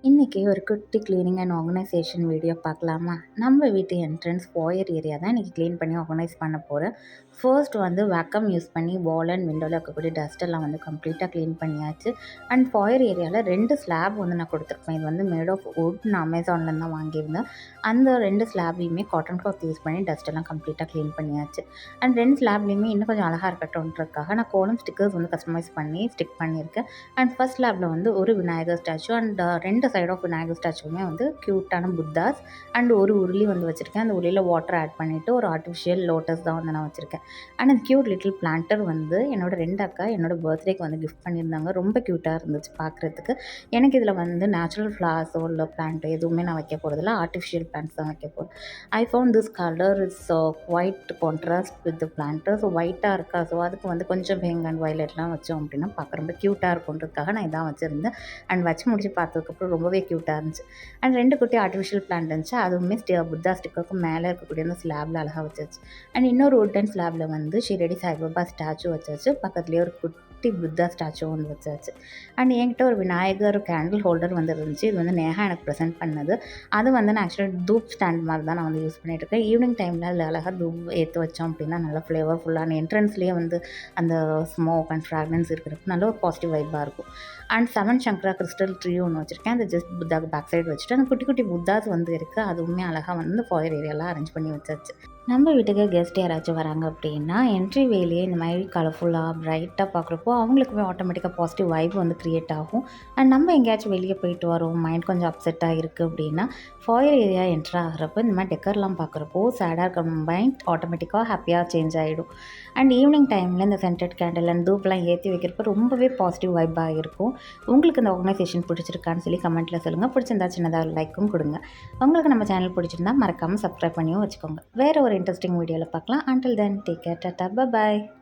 இன்றைக்கி ஒரு குட்டி க்ளீனிங் அண்ட் ஆர்கனைசேஷன் வீடியோ பார்க்கலாமா? நம்ம வீட்டு என்ட்ரன்ஸ் ஃபாயர் ஏரியா தான் இன்றைக்கி க்ளீன் பண்ணி ஆர்கனைஸ் பண்ண போகிறேன். ஃபர்ஸ்ட் வந்து வேக்கம் யூஸ் பண்ணி வால் அண்ட் விண்டோவில் இருக்கக்கூடிய டஸ்ட் எல்லாம் வந்து கம்ப்ளீட்டாக க்ளீன் பண்ணியாச்சு. அண்ட் ஃபாயர் ஏரியாவில் 2 ஸ்லாப் வந்து நான் கொடுத்துருப்பேன். இது வந்து மேட் ஆஃப் வுட், நான் அமேசான்லேருந்து தான் வாங்கியிருந்தேன். அந்த 2 ஸ்லாப்லையுமே காட்டன் கிளாத் யூஸ் பண்ணி டஸ்ட் எல்லாம் கம்ப்ளீட்டாக க்ளீன் பண்ணியாச்சு. அண்ட் 2 ஸ்லாப்லேயுமே இன்னும் கொஞ்சம் அழகாக இருக்கட்டும்ன்றதுக்காக நான் கோலம் ஸ்டிக்கர்ஸ் வந்து கஸ்டமைஸ் பண்ணி ஸ்டிக் பண்ணியிருக்கேன். அண்ட் ஃபர்ஸ்ட் ஸ்லாப்பில் வந்து ஒரு Vinayagar statue and 2 side of Vinayagar ஸ்டாச்சுவுமே வந்து க்யூட்டான புத்தாஸ் அண்ட் ஒரு உருளி வந்து வச்சுருக்கேன். அந்த உருளியில் வாட்டர் ஆட் பண்ணிவிட்டு ஒரு ஆர்டிஃபிஷியல் லோட்டஸ் தான் வந்து நான் வச்சுருக்கேன். அண்ட் அந்த க்யூட் லிட்டில் பிளான்டர் வந்து என்னோடய 2 அக்கா என்னோடய பர்த்டேக்கு வந்து கிஃப்ட் பண்ணியிருந்தாங்க. ரொம்ப க்யூட்டாக இருந்துச்சு பார்க்குறதுக்கு. எனக்கு இதில் வந்து நேச்சுரல் ஃப்ளவர்ஸோ இல்லை பிளான்ட்டோ எதுவுமே நான் வைக்க போகிறதில்ல, ஆர்டிஃபிஷியல் பிளான்ட்ஸ் தான் வைக்க போகிறேன். I found this colour is quite contrast with the planter. So ஒயிட்டாக இருக்கா, ஸோ அதுக்கு வந்து கொஞ்சம் பிங்க் அண்ட் வயலட்லாம் வச்சோம் அப்படின்னா பார்க்க ரொம்ப க்யூட்டாக இருக்குன்றதுக்காக நான் இதான் வச்சுருந்தேன். அண்ட் வச்சு முடிச்சு பார்த்ததுக்கப்புறம் ரொம்பவே க்யூட்டாக இருந்துச்சு. அண்ட் 2 குட்டி ஆர்டிஃபிஷியல் பிளான்ட் இருந்துச்சு. அதுவுமே புத்தா ஸ்டிக்கருக்கு மேலே இருக்கக்கூடிய அந்த ஸ்லாபில் அழகாக வச்சாச்சு. அண்ட் இன்னொரு வுட்டன் ஸ்லாபில் வந்து ஷீரடி சாய்பாபா ஸ்டாச்சு வச்சாச்சு. பக்கத்துலேயே ஒரு குட்டி புத்தா ஸ்டாச்சு வந்து வச்சாச்சு. அண்ட் என்கிட்ட ஒரு விநாயகர் கேண்டில் ஹோல்டர் வந்து இருந்துச்சு. இது வந்து நேஹா எனக்கு ப்ரெசென்ட் பண்ணது. அது வந்து நான் ஆக்சுவலாக தூப் ஸ்டாண்ட் மாதிரி தான் நான் வந்து யூஸ் பண்ணிகிட்ருக்கேன். ஈவினிங் டைமில் அதில் அழகாக தூப் ஏற்று வச்சோம் அப்படின்னா நல்லா ஃப்ளேவர்ஃபுல்லான என்ட்ரன்ஸ்லேயே வந்து அந்த ஸ்மோக் அண்ட் ஃப்ராக்ரன்ஸ் இருக்கிறப்ப நல்ல ஒரு பாசிட்டிவ் வைப்பாக இருக்கும். அண்ட் 7 சங்கரா கிறிஸ்டல் ட்ரீ ஒன்று வச்சுருக்கேன். அந்த ஜஸ்ட் புத்தாக்கு பேக் சைடு வச்சுட்டு அந்த குட்டி குட்டி புத்தாஸ் வந்து இருக்குது. அதுவுமே அழகாக வந்து ஃபாயர் ஏரியாலாம் அரேஞ்ச் பண்ணி வச்சாச்சு. நம்ம வீட்டுக்கு கெஸ்ட் யாராச்சும் வராங்க அப்படின்னா என்ட்ரி வேலையே இந்த மாதிரி கலர்ஃபுல்லாக ப்ரைட்டாக பார்க்குறப்போ அவங்களுக்குமே ஆட்டோமேட்டிக்காக பாசிட்டிவ் வைப் வந்து க்ரியேட் ஆகும். அண்ட் நம்ம எங்கேயாச்சும் வெளியே போயிட்டு வரோம், மைண்ட் கொஞ்சம் அப்செட்டாக இருக்குது அப்படின்னா ஃபாயர் ஏரியா என்ட்ரு ஆகிறப்போ இந்த மாதிரி டெக்கர்லாம் பார்க்குறப்போ சேடாக இருக்க மைண்ட் ஆட்டோமேட்டிக்காக ஹாப்பியாக சேஞ்ச் ஆகிடும். அண்ட் ஈவினிங் டைமில் இந்த சென்டட் கேண்டில் அண்ட் தூப்லாம் ஏற்றி வைக்கிறப்போ ரொம்பவே பாசிட்டிவ் வைப்பாக இருக்கும். உங்களுக்கு இந்த ஆர்கனைசேஷன் பிடிச்சிருக்கான்னு சொல்லி கமெண்ட்டில் சொல்லுங்கள். பிடிச்சிருந்தா சின்னதாக லைக்கும் கொடுங்க. உங்களுக்கு நம்ம சேனல் பிடிச்சிருந்தா மறக்காமல் சப்ஸ்கிரைப் பண்ணியும் வச்சுக்கோங்க. வேறு ஒரு இன்ட்ரெஸ்டிங் வீடியோவில் பார்க்கலாம். Until then, take care. Tata. Bye bye.